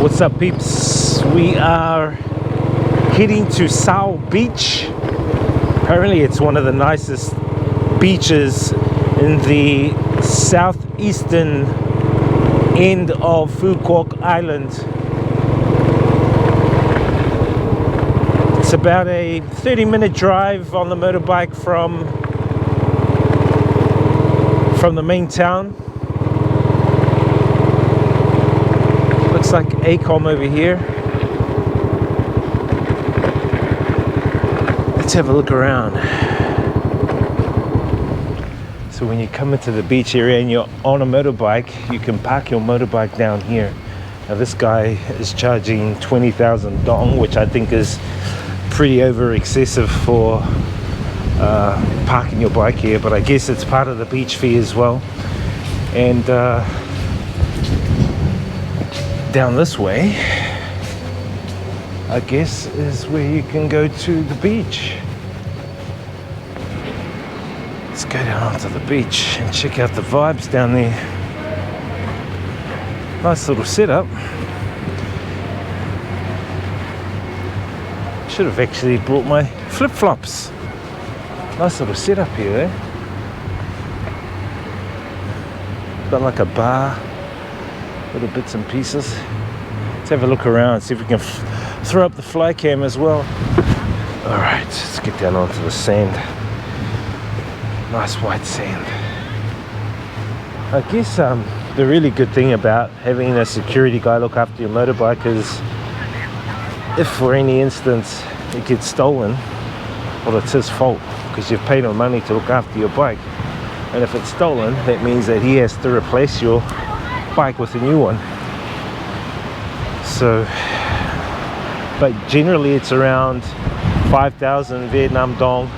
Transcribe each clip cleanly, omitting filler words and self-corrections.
What's up, peeps? We are heading to Sao Beach. Apparently it's one of the nicest beaches in the southeastern end of Phu Quoc Island. It's about a 30-minute drive on the motorbike from the main town. Looks like ACOM over here. Let's have a look around. So when you come into the beach area and you're on a motorbike, you can park your motorbike down here. Now this guy is charging 20,000 dong, which I think is pretty over excessive for parking your bike here, but I guess it's part of the beach fee as well. And down this way, I guess, is where you can go to the beach. Let's go down onto the beach and check out the vibes down there. Nice little setup. Should have actually brought my flip-flops. Nice little setup here, eh? Got like a bar, little bits and pieces. Let's have a look around, see if we can throw up the fly cam as well. All right, let's get down onto the sand. Nice white sand. I guess the really good thing about having a security guy look after your motorbike is if for any instance it gets stolen, well, it's his fault because you've paid him money to look after your bike. And if it's stolen, that means that he has to replace your bike with a new one. So, but generally it's around 5,000 Vietnam dong,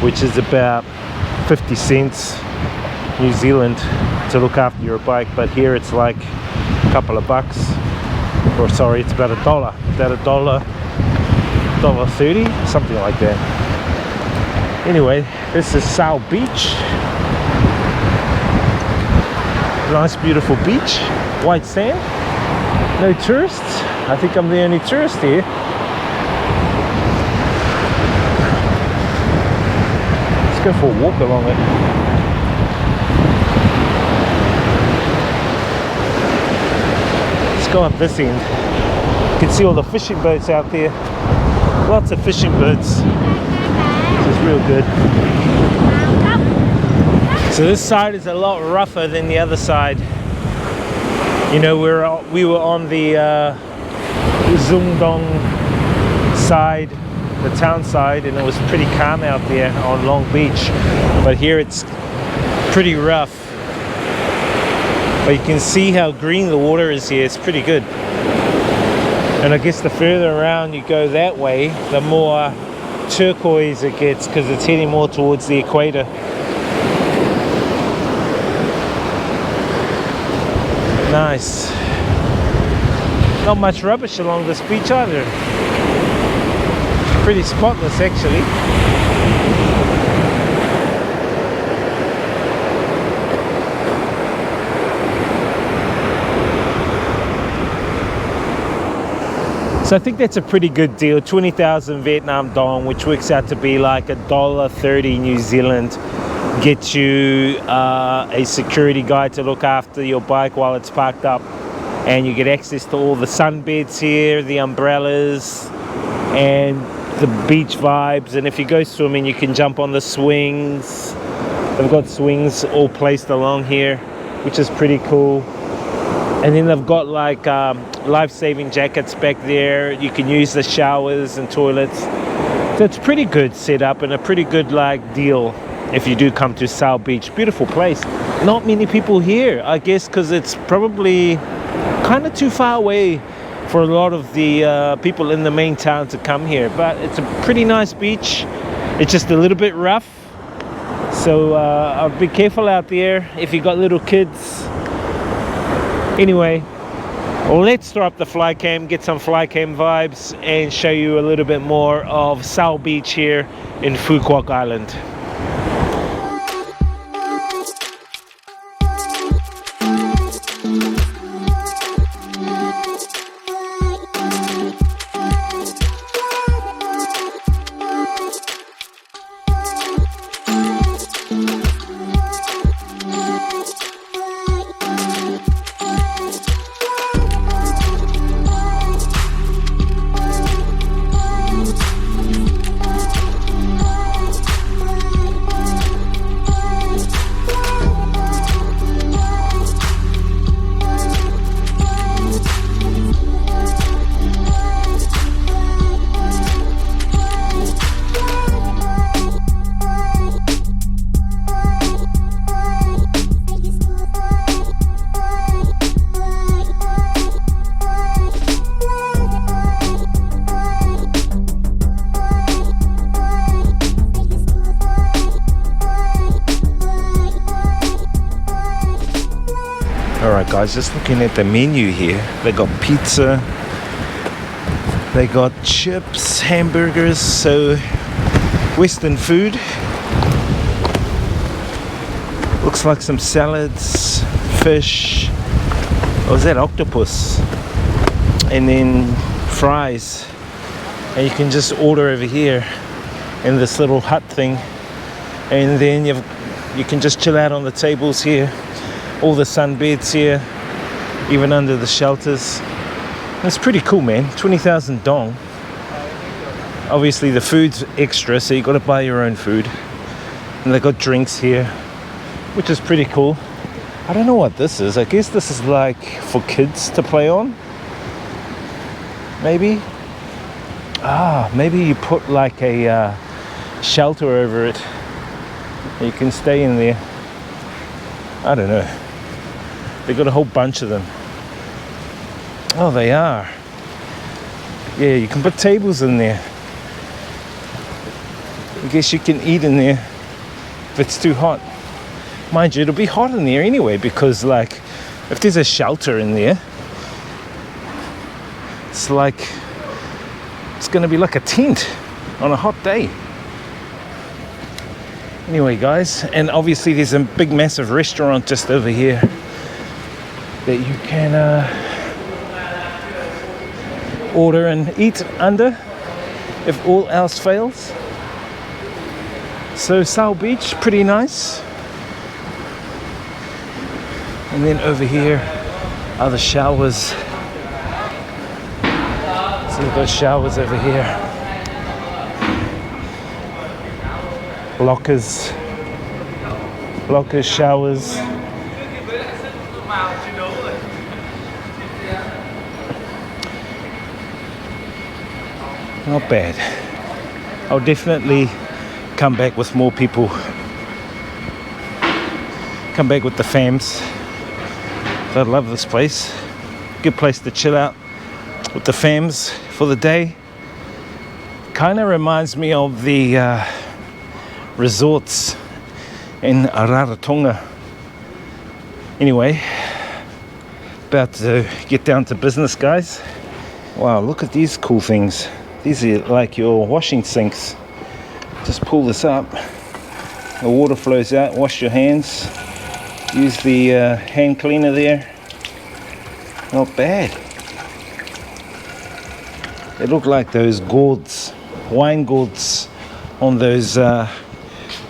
which is about 50 cents New Zealand to look after your bike. But here it's like a couple of bucks, or sorry, it's about $1.30, something like that. Anyway, this is Sao Beach. Nice beautiful beach, white sand, no tourists. I think I'm the only tourist here. Let's go for a walk along it. Let's go up this end. You can see all the fishing boats out there. Lots of fishing boats. This is real good. So this side is a lot rougher than the other side. You know, we were on the Zungdong side, the town side, and it was pretty calm out there on Long Beach. But here it's pretty rough. But you can see how green the water is here. It's pretty good. And I guess the further around you go that way, the more turquoise it gets because it's heading more towards the equator. Nice. Not much rubbish along this beach either. Pretty spotless actually. So I think that's a pretty good deal. 20,000 Vietnam dong, which works out to be like $1.30 New Zealand. Get you a security guy to look after your bike while it's parked up, and you get access to all the sunbeds here, the umbrellas, and the beach vibes. And if you go swimming, you can jump on the swings. They've got swings all placed along here, which is pretty cool. And then they've got like life-saving jackets back there. You can use the showers and toilets. So it's pretty good setup and a pretty good like deal. If you do come to Sao Beach, beautiful place. Not many people here, I guess, because it's probably kind of too far away for a lot of the people in the main town to come here. But it's a pretty nice beach. It's just a little bit rough. So I'll be careful out there if you got little kids. Anyway, let's throw up the fly cam, get some fly cam vibes, and show you a little bit more of Sao Beach here in Phu Quoc Island. guys, just looking at the menu here. They got pizza, they got chips, hamburgers, so Western food. Looks like some salads, fish. Oh, is that octopus? And then fries. And you can just order over here in this little hut thing. And then you can just chill out on the tables here. All the sunbeds here, even under the shelters. It's pretty cool, man. 20,000 dong. Obviously the food's extra, so you got to buy your own food. And they got drinks here, which is pretty cool. I don't know what this is. I guess this is like for kids to play on. Maybe. Maybe you put like a shelter over it. You can stay in there. I don't know. They got a whole bunch of them. Oh, they are. Yeah, you can put tables in there. I guess you can eat in there if it's too hot. Mind you, it'll be hot in there anyway, because like if there's a shelter in there, it's gonna be like a tent on a hot day. Anyway, guys, and obviously there's a big massive restaurant just over here that you can order and eat under if all else fails. So Sao Beach, pretty nice. And then over here are the showers. So we've got showers over here. Lockers, showers. Not bad. I'll definitely come back with more people. Come back with the fams. I love this place. Good place to chill out with the fams for the day. Kind of reminds me of the resorts in Rarotonga. Anyway, about to get down to business, guys. Wow, look at these cool things. These are like your washing sinks. Just pull this up, the water flows out, wash your hands, use the hand cleaner there. Not bad. They look like those gourds, wine gourds on those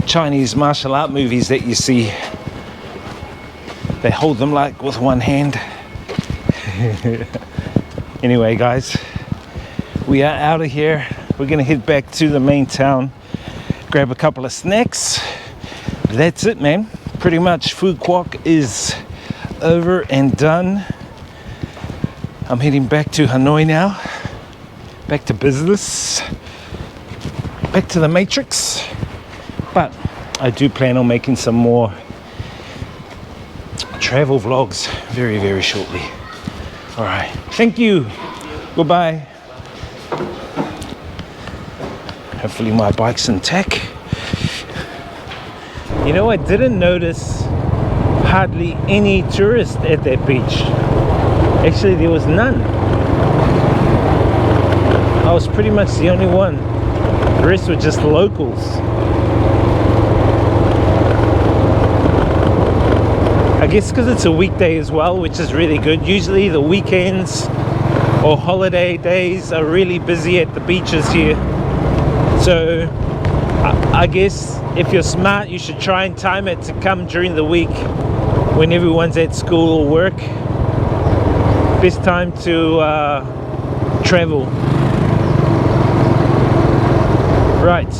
Chinese martial art movies that you see. They hold them like with one hand. Anyway, guys, we are out of here. We're gonna head back to the main town, grab a couple of snacks. That's it, man. Pretty much Phu Quoc is over and done. I'm heading back to Hanoi now. Back to business. Back to the Matrix. But I do plan on making some more travel vlogs very, very shortly. All right. Thank you. Goodbye. Hopefully my bike's intact. You know, I didn't notice hardly any tourists at that beach. Actually, there was none. I was pretty much the only one. The rest were just locals. I guess because it's a weekday as well, which is really good. Usually the weekends or holiday days are really busy at the beaches here. So I guess if you're smart, you should try and time it to come during the week when everyone's at school or work. Best time to travel. Right.